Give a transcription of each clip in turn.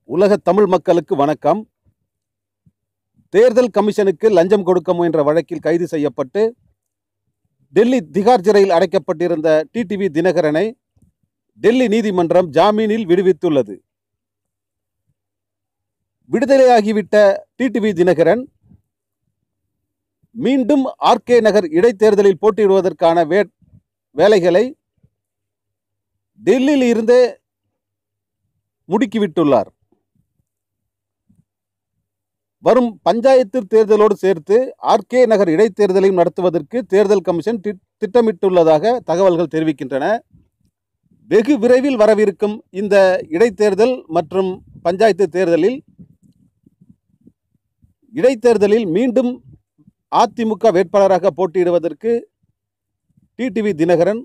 உலக தமிழ் மக்களுக்கு வணக்கம். தேர்தல் கமிஷனுக்கு லஞ்சம் கொடுக்க முயன்ற வழக்கில் கைது செய்யப்பட்டு டெல்லி திகார் சிறையில் அடைக்கப்பட்டிருந்த டிடிவி தினகரனை டெல்லி நீதிமன்றம் ஜாமீனில் விடுவித்துள்ளது. விடுதலையாகிவிட்ட டிடிவி தினகரன் மீண்டும் ஆர்கே நகர் இடைத்தேர்தலில் போட்டியிடுவதற்கான வேலைகளை டெல்லியில் இருந்தே முடுக்கிவிட்டுள்ளார். வரும் பஞ்சாயத்து தேர்தலோடு சேர்த்து ஆர்கே நகர் இடைத்தேர்தலையும் நடத்துவதற்கு தேர்தல் கமிஷன் திட்டமிட்டுள்ளதாக தகவல்கள் தெரிவிக்கின்றன. வெகு விரைவில் வரவிருக்கும் இந்த இடைத்தேர்தல் மற்றும் பஞ்சாயத்து இடைத்தேர்தலில் மீண்டும் அதிமுக வேட்பாளராக போட்டியிடுவதற்கு டிடிவி தினகரன்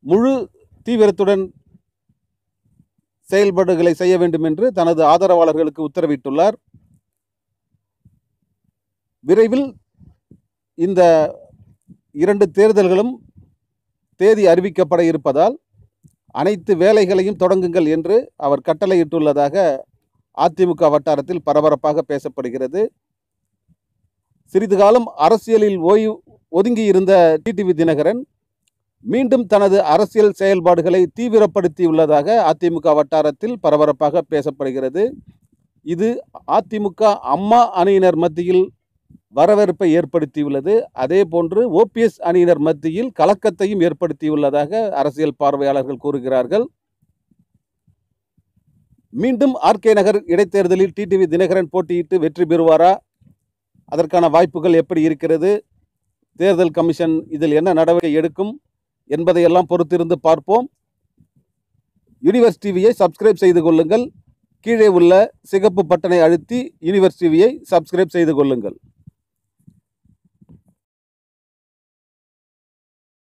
முழு தீவிரத்துடன் செயல்பாடுகளை செய்ய வேண்டும் என்று தனது ஆதரவாளர்களுக்கு உத்தரவிட்டுள்ளார். விரைவில் இந்த 2 தேர்தல்களும் தேதி அறிவிக்கப்பட இருப்பதால் அனைத்து வேலைகளையும் தொடங்குங்கள் என்று அவர் கட்டளையிட்டுள்ளதாக அதிமுக வட்டாரத்தில் பரபரப்பாக பேசப்படுகிறது. சிறிது காலம் அரசியலில் ஒதுங்கியிருந்த டிடிவி தினகரன் மீண்டும் தனது அரசியல் செயல்பாடுகளை தீவிரப்படுத்தியுள்ளதாக அதிமுக வட்டாரத்தில் பரபரப்பாக பேசப்படுகிறது. இது அதிமுக அம்மா அணியினர் மத்தியில் வரவேற்பை ஏற்படுத்தியுள்ளது. அதே போன்று ஓபிஎஸ் அணியினர் மத்தியில் கலக்கத்தையும் ஏற்படுத்தியுள்ளதாக அரசியல் பார்வையாளர்கள் கூறுகிறார்கள். மீண்டும் ஆர்கே நகர் இடைத்தேர்தலில் டிடிவி தினகரன் போட்டியிட்டு வெற்றி பெறுவாரா? அதற்கான வாய்ப்புகள் எப்படி இருக்கிறது? தேர்தல் கமிஷன் இதில் என்ன நடவடிக்கை எடுக்கும் என்பதையெல்லாம் பொறுத்திருந்து பார்ப்போம். யூனிவர்ஸ் டிவியை சப்ஸ்கிரைப் செய்து கொள்ளுங்கள். கீழே உள்ள சிகப்பு பட்டனை அழுத்தி யூனிவர்ஸ் டிவியை சப்ஸ்கிரைப் செய்து கொள்ளுங்கள்.